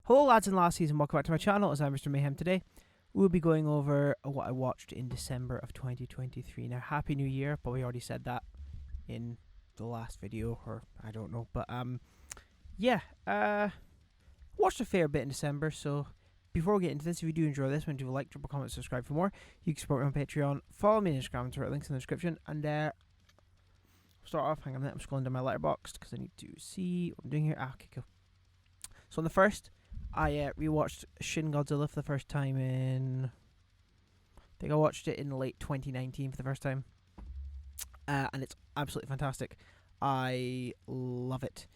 Hello lads and lassies and welcome back to my channel as I'm Mr. Mayhem. Today we'll be going over what I watched in December of 2023. Now Happy New Year, but we already said that in the last video, or I don't know, but watched a fair bit in December. So before we get into this, if you do enjoy this, do a like, drop a comment, subscribe for more. You can support me on Patreon, follow me on Instagram and Twitter, links in the description. And start off, hang on a minute, I'm scrolling down my letterboxd because I need to see what I'm doing here. Okay, cool. So on the first, I rewatched Shin Godzilla for the first time I think I watched it in late 2019 for the first time. And it's absolutely fantastic. I love it.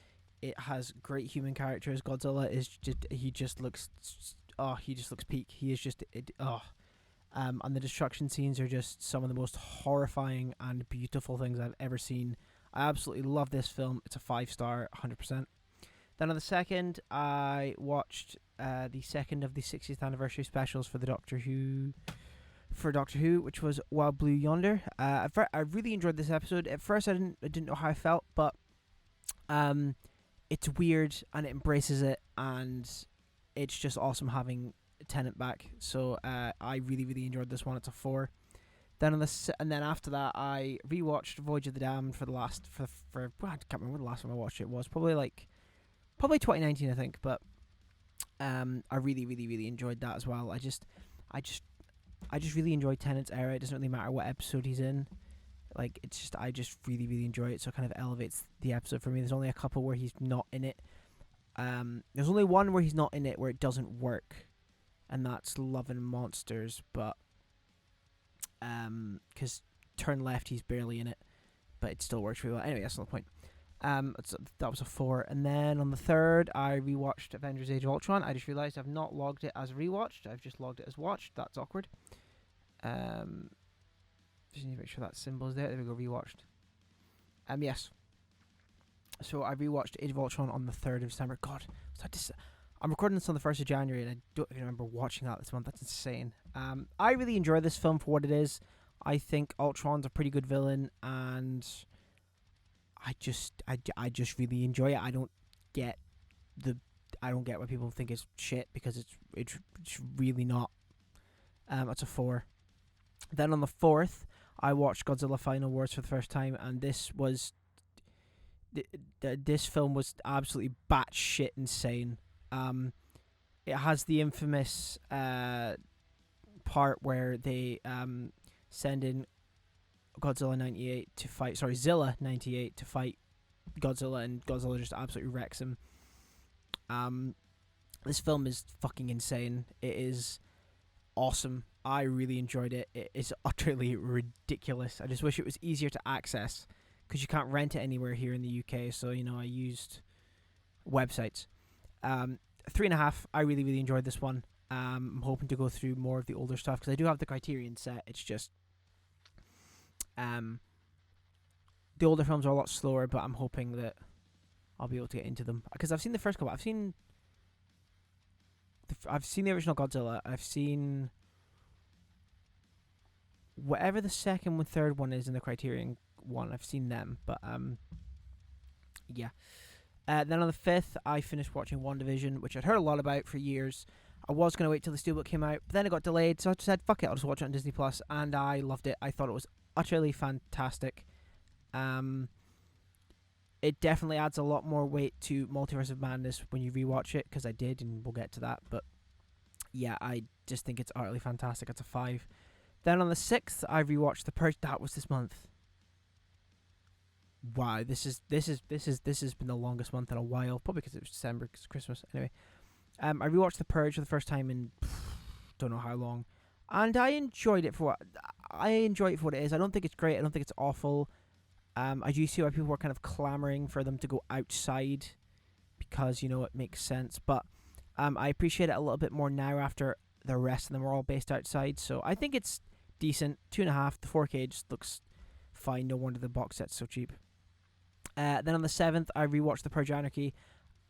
It has great human characters. Godzilla he just looks peak. He is just and the destruction scenes are just some of the most horrifying and beautiful things I've ever seen. I absolutely love this film. It's a 5-star, 100%. Then on the second, I watched the second of the 60th anniversary specials for Doctor Who, which was Wild Blue Yonder. I really enjoyed this episode. At first, I didn't know how I felt, but it's weird and it embraces it, and it's just awesome having Tennant back. So I really enjoyed this one. It's a 4. Then then after that, I rewatched Voyage of the Damned for I can't remember the last time I watched it. Was probably 2019, I think, but I really enjoyed that as well. I just really enjoy Tennant's era. It doesn't really matter what episode he's in. Like, it's just, I just really enjoy it. So it kind of elevates the episode for me. There's only a couple where he's not in it. There's only one where he's not in it where it doesn't work, and that's Love and Monsters. But because Turn Left, he's barely in it, but it still works really well. Anyway, that's not the point. That was a 4. And then on the third, I rewatched Avengers Age of Ultron. I just realised I've not logged it as rewatched. I've just logged it as watched. That's awkward. Just need to make sure that symbol is there. There we go, rewatched. Yes. So I rewatched Age of Ultron on the 3rd of December. God, I'm recording this on the 1st of January, and I don't even remember watching that this month. That's insane. I really enjoy this film for what it is. I think Ultron's a pretty good villain, and I just really enjoy it. I don't get why people think it's shit, because it's really not. It's a 4. Then on the 4th, I watched Godzilla Final Wars for the first time, and this film was absolutely batshit insane. It has the infamous part where they send in Zilla 98 to fight Godzilla, and Godzilla just absolutely wrecks him. This film is fucking insane. It is awesome. I really enjoyed it. It is utterly ridiculous. I just wish it was easier to access, because you can't rent it anywhere here in the UK. So, I used websites. 3.5. I really enjoyed this one. I'm hoping to go through more of the older stuff, because I do have the Criterion set. It's just the older films are a lot slower, but I'm hoping that I'll be able to get into them, because I've seen the first couple. I've seen the original Godzilla. I've seen whatever the second and third one is in the Criterion one. I've seen them, but yeah. Then on the 5th, I finished watching WandaVision, which I'd heard a lot about for years. I was going to wait till the Steelbook came out, but then it got delayed, so I just said, fuck it, I'll just watch it on Disney+, and I loved it. I thought it was utterly fantastic. It definitely adds a lot more weight to Multiverse of Madness when you rewatch it, because I did, and we'll get to that, but yeah, I just think it's utterly fantastic. It's a 5. Then on the 6th, I rewatched The Purge. That was this month. Wow, this has been the longest month in a while, probably because it was December, because Christmas. Anyway, I rewatched The Purge for the first time in don't know how long, and I enjoyed it for what it is. I don't think it's great. I don't think it's awful. I do see why people were kind of clamoring for them to go outside, because it makes sense. But I appreciate it a little bit more now after the rest of them are all based outside. So I think it's decent. 2.5. The 4K just looks fine. No wonder the box set's so cheap. Then on the 7th, I rewatched The Purge Anarchy.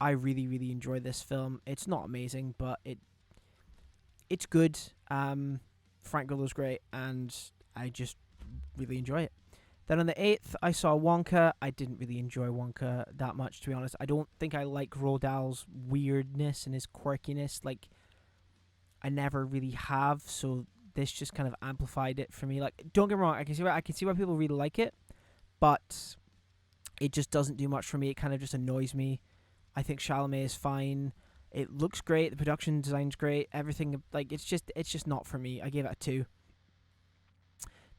I really enjoyed this film. It's not amazing, but it's good. Frank Grillo's great, and I just really enjoy it. Then on the 8th, I saw Wonka. I didn't really enjoy Wonka that much, to be honest. I don't think I like Roald Dahl's weirdness and his quirkiness. Like, I never really have, so this just kind of amplified it for me. Like, don't get me wrong, I can see why people really like it, but it just doesn't do much for me. It kind of just annoys me. I think Chalamet is fine. It looks great. The production design's great. Everything, like, it's just not for me. I gave it a 2.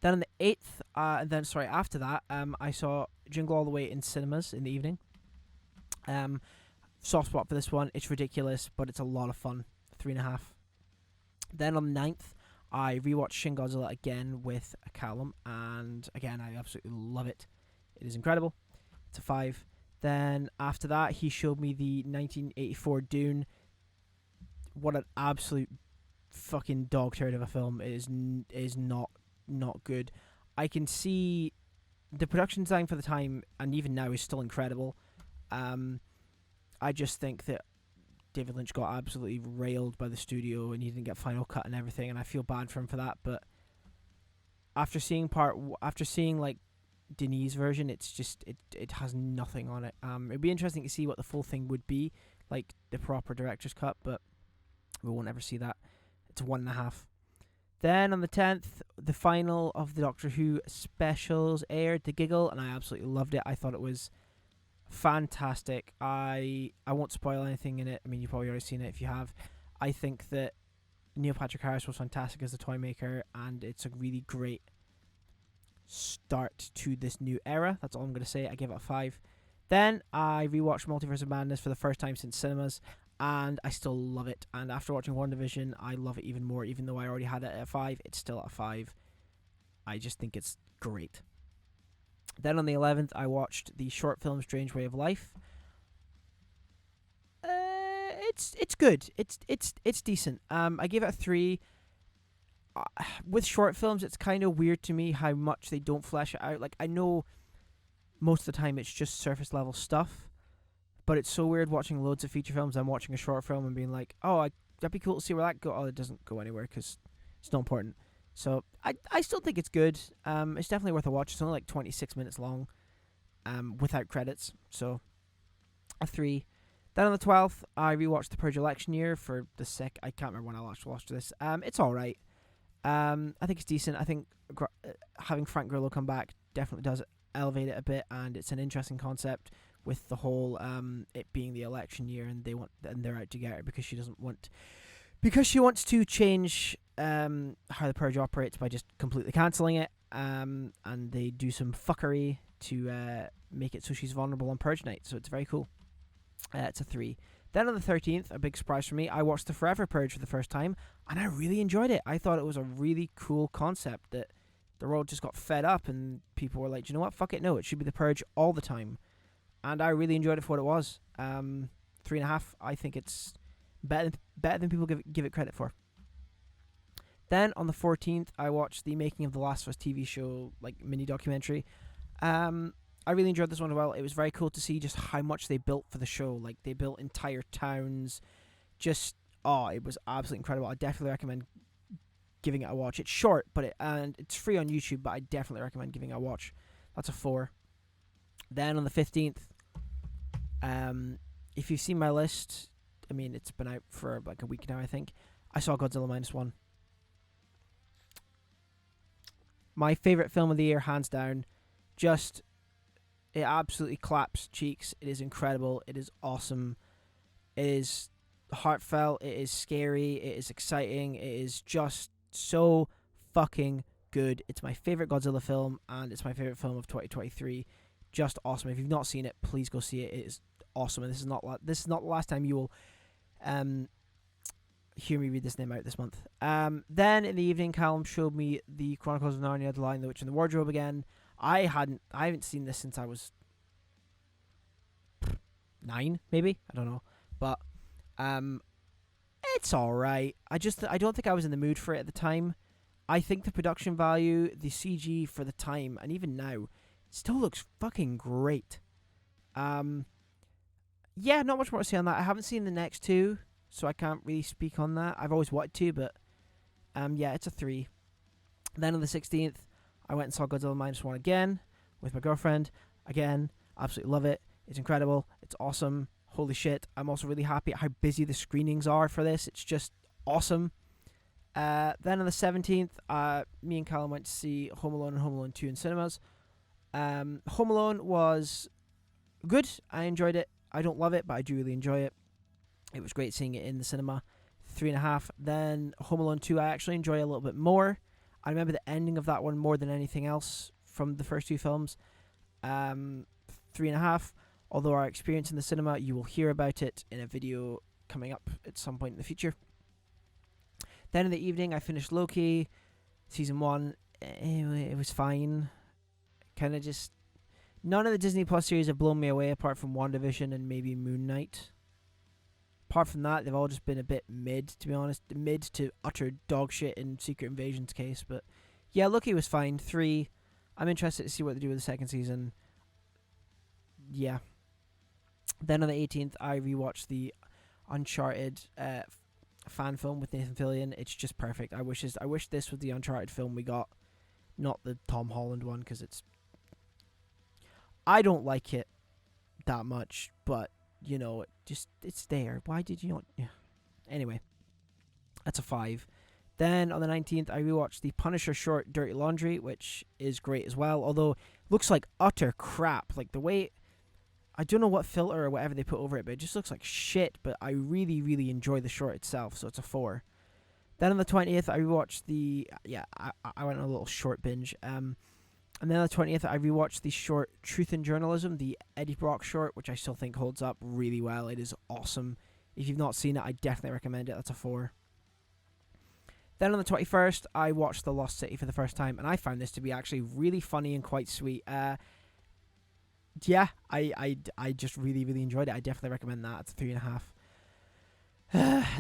Then on the 8th, after that, I saw Jingle All the Way in cinemas in the evening. Soft spot for this one. It's ridiculous, but it's a lot of fun. 3.5. Then on the 9th, I rewatched Shin Godzilla again with Callum, and again, I absolutely love it. It is incredible. It's a 5. Then after that, he showed me the 1984 Dune. What an absolute fucking dog turd of a film. It is not good. I can see the production design for the time, and even now, is still incredible. I just think that David Lynch got absolutely railed by the studio, and he didn't get final cut and everything, and I feel bad for him for that. But after seeing like Denis' version, it's just it has nothing on it. It'd be interesting to see what the full thing would be, like the proper director's cut, but we won't ever see that. It's 1.5. Then on the 10th, the final of the Doctor Who specials aired, The Giggle, and I absolutely loved it. I thought it was fantastic. I won't spoil anything in it. I mean, you've probably already seen it if you have. I think that Neil Patrick Harris was fantastic as the toy maker, and it's a really great start to this new era. That's all I'm going to say. I give it a 5. Then I rewatched Multiverse of Madness for the first time since cinemas, and I still love it. And after watching WandaVision, I love it even more. Even though I already had it at a 5, it's still at a 5. I just think it's great. Then on the 11th, I watched the short film Strange Way of Life. It's good. It's decent. I gave it a 3. With short films, it's kind of weird to me how much they don't flesh it out. Like, I know most of the time it's just surface level stuff, but it's so weird watching loads of feature films and watching a short film and being like, oh, that'd be cool to see where that goes. Oh, it doesn't go anywhere because it's not important. So I still think it's good. It's definitely worth a watch. It's only like 26 minutes long, without credits. So a 3. Then on the 12th, I rewatched The Purge Election Year for the sec. I can't remember when I last watched this. It's all right. I think it's decent. I think having Frank Grillo come back definitely does elevate it a bit, and it's an interesting concept with the whole it being the election year, and they're out to get her because she wants to change how the purge operates by just completely cancelling it, and they do some fuckery to make it so she's vulnerable on purge night. So it's very cool. It's a 3. Then on the 13th, a big surprise for me, I watched The Forever Purge for the first time, and I really enjoyed it. I thought it was a really cool concept that the world just got fed up, and people were like, you know what, fuck it, no, it should be the Purge all the time. And I really enjoyed it for what it was. 3.5. I think it's better than people give it credit for. Then on the 14th, I watched the Making of the Last of Us TV show, like mini documentary. I really enjoyed this one as well. It was very cool to see just how much they built for the show. Like, they built entire towns. It was absolutely incredible. I definitely recommend giving it a watch. It's short, and it's free on YouTube, but I definitely recommend giving it a watch. That's a 4. Then on the 15th, if you've seen my list, I mean, it's been out for like a week now, I think. I saw Godzilla -1. My favorite film of the year, hands down. It absolutely claps cheeks. It is incredible. It is awesome. It is heartfelt. It is scary. It is exciting. It is just so fucking good. It's my favorite Godzilla film, and it's my favorite film of 2023. Just awesome. If you've not seen it, please go see it. It is awesome, and this is not the last time you will hear me read this name out this month. Then in the evening, Callum showed me the Chronicles of Narnia: The Lion, the Witch, and the Wardrobe again. I haven't seen this since I was 9, maybe, I don't know, but it's all right. I don't think I was in the mood for it at the time. I think the production value, the CG for the time, and even now, still looks fucking great. Yeah, not much more to say on that. I haven't seen the next 2, so I can't really speak on that. I've always wanted to, but yeah, it's a 3. Then on the 16th, I went and saw Godzilla -1 again. with my girlfriend. Again, absolutely love it. It's incredible. It's awesome. Holy shit. I'm also really happy at how busy the screenings are for this. It's just awesome. Then on the 17th, me and Callum went to see Home Alone and Home Alone 2 in cinemas. Home Alone was good. I enjoyed it. I don't love it, but I do really enjoy it. It was great seeing it in the cinema. 3.5. Then Home Alone 2 I actually enjoy a little bit more. I remember the ending of that one more than anything else from the first two films. 3.5. Although our experience in the cinema, you will hear about it in a video coming up at some point in the future. Then in the evening, I finished Loki, season 1. It was fine. Kind of just... None of the Disney Plus series have blown me away apart from WandaVision and maybe Moon Knight. Apart from that, they've all just been a bit mid, to be honest. Mid to utter dog shit in Secret Invasion's case. But yeah, Loki was fine. 3. I'm interested to see what they do with the second season. Yeah. Then on the 18th, I rewatched the Uncharted fan film with Nathan Fillion. It's just perfect. I wish this was the Uncharted film we got, not the Tom Holland one, because I don't like it that much, but you know, it's there. Why did you not? Yeah. Anyway, that's a 5. Then on the 19th, I rewatched the Punisher short Dirty Laundry, which is great as well. Although looks like utter crap. Like the way, I don't know what filter or whatever they put over it, but it just looks like shit. But I really, really enjoy the short itself, so it's a 4. Then on the 20th, I rewatched I went on a little short binge. And then on the 20th, I rewatched the short Truth in Journalism, the Eddie Brock short, which I still think holds up really well. It is awesome. If you've not seen it, I definitely recommend it. That's a 4. Then on the 21st, I watched The Lost City for the first time, and I found this to be actually really funny and quite sweet. Yeah, I just really, really enjoyed it. I definitely recommend that. It's a 3.5.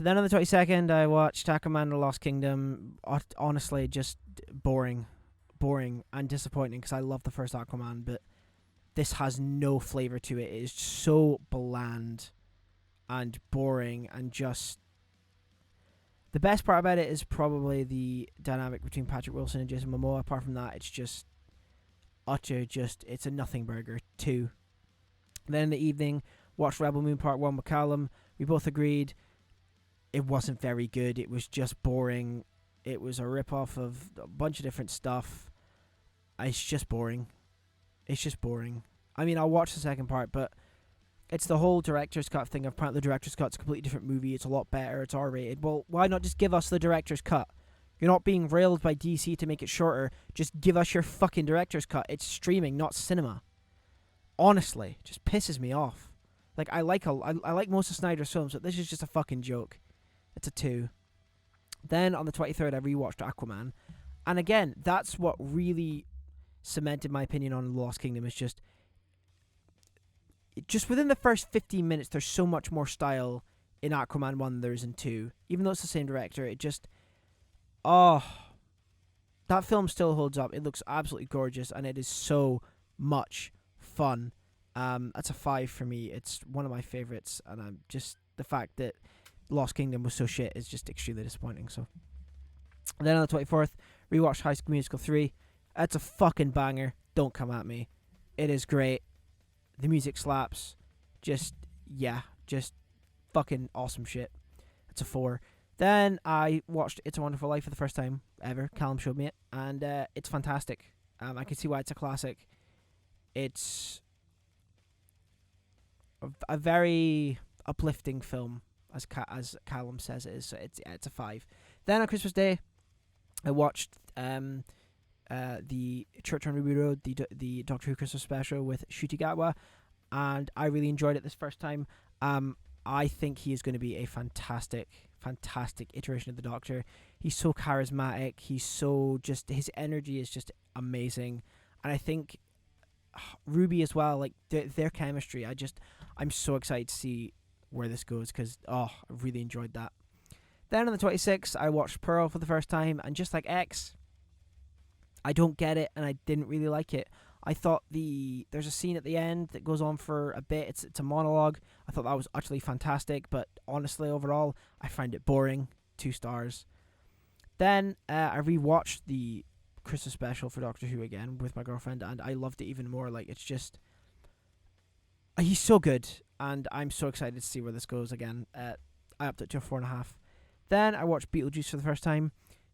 Then on the 22nd, I watched Aquaman and the Lost Kingdom. Honestly, just boring and disappointing because I love the first Aquaman, but this has no flavor to it. It is so bland and boring, and just the best part about it is probably the dynamic between Patrick Wilson and Jason Momoa. Apart from that, it's just it's a nothing burger. 2. Then in the evening, watched Rebel Moon Part 1 with Callum. We both agreed it wasn't very good. It was just boring. It was a rip-off of a bunch of different stuff. It's just boring. I mean, I'll watch the second part, but it's the whole director's cut thing. Apparently the director's cut's a completely different movie. It's a lot better. It's R-rated. Well, why not just give us the director's cut? You're not being railed by DC to make it shorter. Just give us your fucking director's cut. It's streaming, not cinema. Honestly, it just pisses me off. Like, I like most of Snyder's films, but this is just a fucking joke. It's a 2. Then on the 23rd, I rewatched Aquaman. And again, that's what really cemented my opinion on The Lost Kingdom. Is just within the first 15 minutes, there's so much more style in Aquaman 1 than there is in 2. Even though it's the same director, it just... Oh, that film still holds up. It looks absolutely gorgeous, and it is so much fun. That's a 5 for me. It's one of my favorites, and I'm just... The fact that Lost Kingdom was so shit is just extremely disappointing. So, and then on the 24th, rewatched High School Musical 3. That's a fucking banger. Don't come at me. It is great. The music slaps. Just fucking awesome shit. It's a 4. Then I watched It's a Wonderful Life for the first time ever. Callum showed me it, and it's fantastic. I can see why it's a classic. It's a very uplifting film, as Callum says it is. So it's a 5. Then on Christmas Day, I watched the Church on Ruby Road, the Doctor Who Christmas special with Ncuti Gatwa, and I really enjoyed it this first time. I think he is going to be a fantastic iteration of the Doctor. He's so charismatic. He's so his energy is just amazing, and I think Ruby as well. Like their chemistry, I'm so excited to see where this goes because I really enjoyed that. Then on the 26th, I watched Pearl for the first time, and just like X, I don't get it, and I didn't really like it. I thought there's a scene at the end that goes on for a bit. It's a monologue. I thought that was utterly fantastic, but honestly, overall, I find it boring. 2 stars. Then I rewatched the Christmas special for Doctor Who again with my girlfriend, and I loved it even more. Like, it's just he's so good, and I'm so excited to see where this goes again. I upped it to a 4.5. Then I watched Beetlejuice for the first time.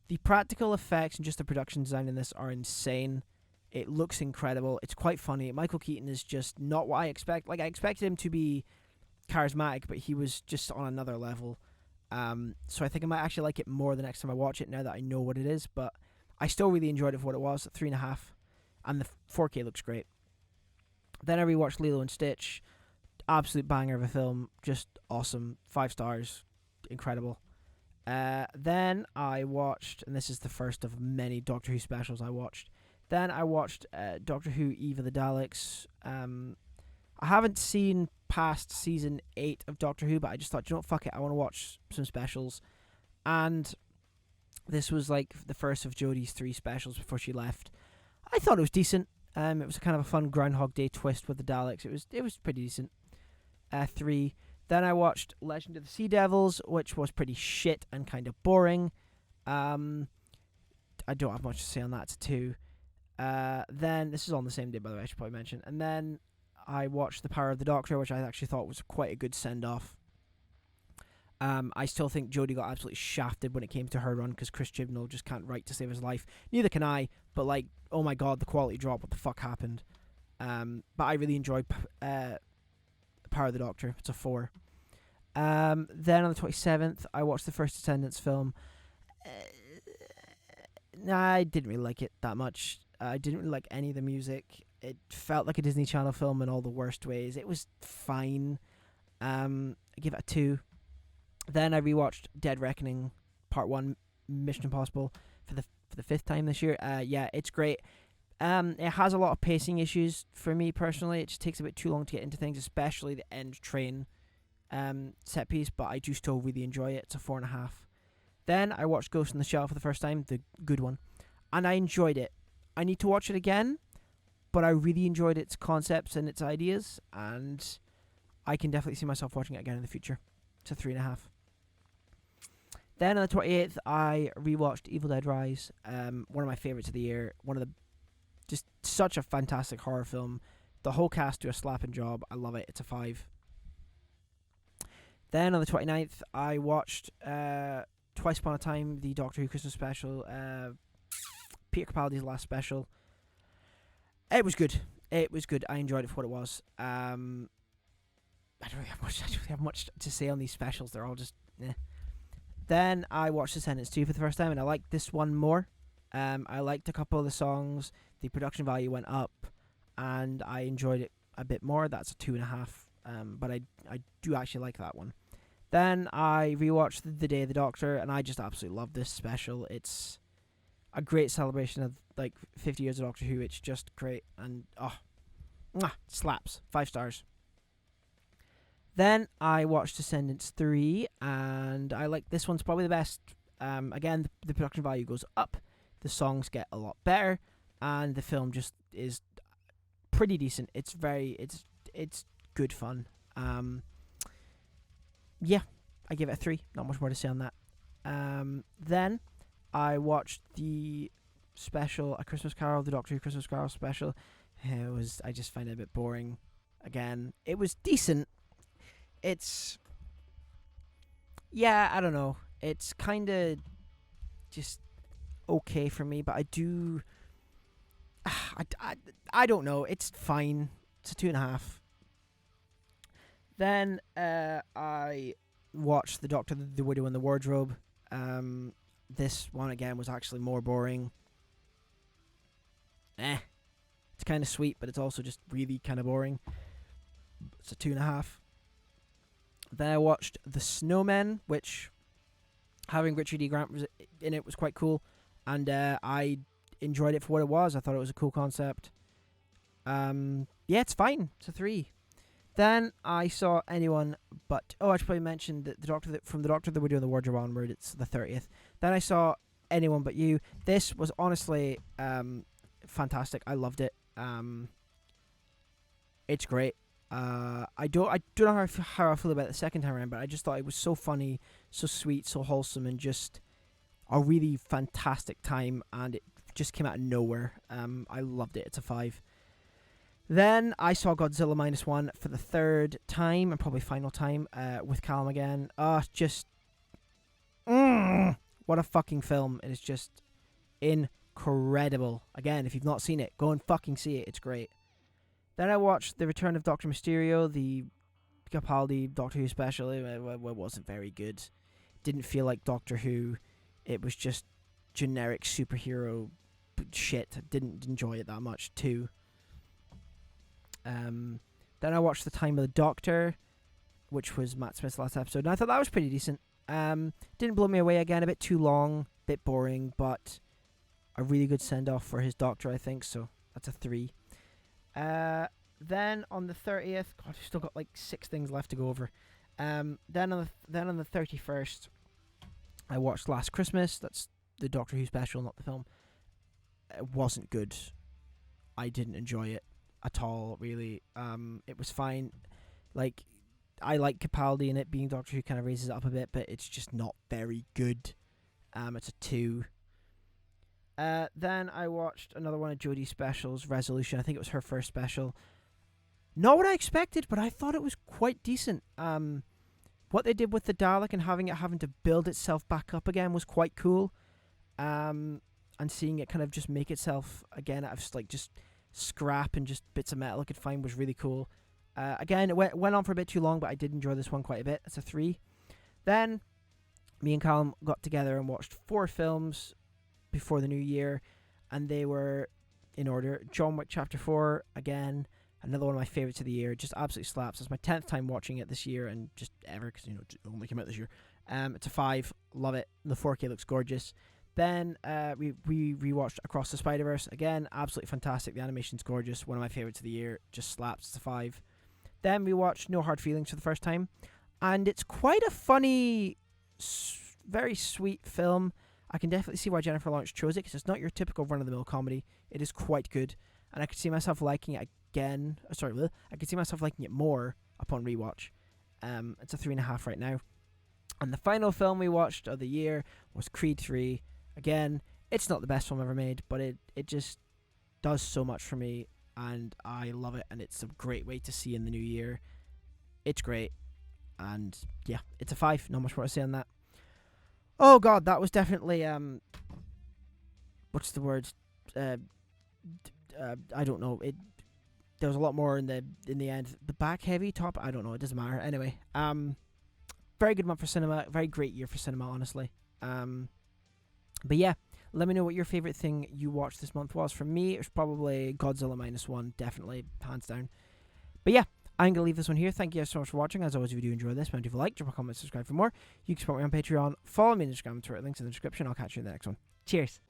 The practical effects and just the production design in this are insane. It looks incredible. It's quite funny. Michael Keaton is just not what I expect. Like, I expected him to be charismatic, but he was just on another level. So I think I might actually like it more the next time I watch it now that I know what it is. But I still really enjoyed it for what it was, 3.5, and the 4K looks great. Then I rewatched Lilo and Stitch, absolute banger of a film, just awesome, 5 stars, incredible. Then I watched, and this is the first of many Doctor Who specials I watched. Then I watched Doctor Who Eve of the Daleks. I haven't seen past season 8 of Doctor Who, but I just thought, you know what, fuck it, I want to watch some specials. And this was like the first of Jodie's 3 specials before she left. I thought it was decent. It was kind of a fun Groundhog Day twist with the Daleks. It was pretty decent. 3. Then I watched Legend of the Sea Devils, which was pretty shit and kind of boring. I don't have much to say on that. It's 2. Then, this is on the same day, by the way, I should probably mention. And then I watched The Power of the Doctor, which I actually thought was quite a good send-off. I still think Jodie got absolutely shafted when it came to her run, because Chris Chibnall just can't write to save his life. Neither can I, but like, oh my god, the quality drop, what the fuck happened? But I really enjoyed Power of the Doctor. It's a 4. Then on the 27th, I watched the first Descendants film. I didn't really like it that much. I didn't really like any of the music. It felt like a Disney Channel film in all the worst ways. It was fine. I give it a 2. Then I rewatched Dead Reckoning Part 1, Mission Impossible, for the 5th time this year. Yeah, it's great. It has a lot of pacing issues for me personally. It just takes a bit too long to get into things, especially the end train set piece, but I do still really enjoy it. It's a 4.5. Then I watched Ghost in the Shell for the first time, the good one, and I enjoyed it. I need to watch it again, but I really enjoyed its concepts and its ideas, and I can definitely see myself watching it again in the future. It's a 3.5. Then on the 28th, I rewatched Evil Dead Rise, one of my favorites of the year. Just such a fantastic horror film. The whole cast do a slapping job. I love it. It's a 5. Then on the 29th, I watched Twice Upon a Time, the Doctor Who Christmas special, Peter Capaldi's last special. It was good. I enjoyed it for what it was. I don't really have much to say on these specials. They're all just eh. Then I watched Descendants 2 for the first time, and I liked this one more. I liked a couple of the songs. The production value went up, and I enjoyed it a bit more. That's a 2.5. But I do actually like that one. Then I rewatched The Day of the Doctor, and I just absolutely love this special. It's a great celebration of like 50 years of Doctor Who. It's just great, and slaps. 5 stars. Then I watched Descendants 3, and I like this one's probably the best. Again, the production value goes up, the songs get a lot better, and the film just is pretty decent. It's good fun. Yeah, I give it a 3. Not much more to say on that. Then I watched the special, A Christmas Carol, the Doctor Who Christmas Carol special. I just find it a bit boring. Again, it was decent. I don't know. It's kind of just okay for me, but I do. I don't know. It's fine. It's a 2.5. Then I watched The Doctor, the Widow, and the Wardrobe. This one again was actually more boring. It's kind of sweet, but it's also just really kind of boring. It's a 2.5. Then I watched The Snowmen, which having Richard E. Grant in it was quite cool, and I enjoyed it for what it was. I thought it was a cool concept. Yeah, it's fine. It's a 3. Then I saw Anyone But... I should probably mention that from The Doctor, the Widow, and the Wardrobe onward, it's the 30th. Then I saw Anyone But You. This was honestly fantastic. I loved it. It's great. I don't know how I feel about it the second time around, but I just thought it was so funny, so sweet, so wholesome, and just a really fantastic time. And it just came out of nowhere. I loved it. It's a 5. Then I saw Godzilla -1 for the 3rd time and probably final time with Callum again. What a fucking film. It is just incredible. Again, if you've not seen it, go and fucking see it. It's great. Then I watched The Return of Dr. Mysterio, the Capaldi Doctor Who special. It wasn't very good. Didn't feel like Doctor Who. It was just generic superhero shit. Didn't enjoy it that much too. Then I watched The Time of the Doctor, which was Matt Smith's last episode, and I thought that was pretty decent. Didn't blow me away again, a bit too long, bit boring, but a really good send-off for his Doctor, I think, so that's a 3. Then on the 30th, God, I've still got like 6 things left to go over. Then on the 31st, I watched Last Christmas. That's the Doctor Who special, not the film. It wasn't good. I didn't enjoy it at all, really. It was fine. Like, I like Capaldi, and it being Doctor Who kind of raises it up a bit, but it's just not very good. It's a 2. Then I watched another one of Jodie's specials, Resolution. I think it was her first special. Not what I expected, but I thought it was quite decent. What they did with the Dalek and having to build itself back up again was quite cool. And seeing it kind of just make itself again out of just scrap and just bits of metal it could find was really cool. Again, it went on for a bit too long, but I did enjoy this one quite a bit. It's a 3. Then me and Callum got together and watched 4 films before the new year, and they were in order. John Wick Chapter 4, again, another one of my favourites of the year. Just absolutely slaps. It's my 10th time watching it this year, and just ever, because it only came out this year. It's a 5. Love it. The 4K looks gorgeous. Then we rewatched Across the Spider-Verse. Again, absolutely fantastic. The animation's gorgeous. One of my favourites of the year. Just slaps. It's a 5. Then we watched No Hard Feelings for the first time, and it's quite a funny, very sweet film. I can definitely see why Jennifer Lawrence chose it, because it's not your typical run-of-the-mill comedy. It is quite good, and I could see myself liking it again. I could see myself liking it more upon rewatch. It's a 3.5 right now. And the final film we watched of the year was Creed 3. Again, it's not the best film ever made, but it just does so much for me, and I love it, and it's a great way to see in the new year. It's great, and yeah, it's a 5. Not much more to say on that. Oh god, that was definitely what's the word? I don't know. There was a lot more in the end. The back heavy top. I don't know. It doesn't matter. Anyway, very good month for cinema. Very great year for cinema, honestly. But yeah, let me know what your favorite thing you watched this month was. For me, it was probably Godzilla -1, definitely, hands down. But yeah, I'm going to leave this one here. Thank you guys so much for watching. As always, if you do enjoy this, remember to like, drop a comment, subscribe for more. You can support me on Patreon, follow me on Instagram and Twitter, links in the description. I'll catch you in the next one. Cheers.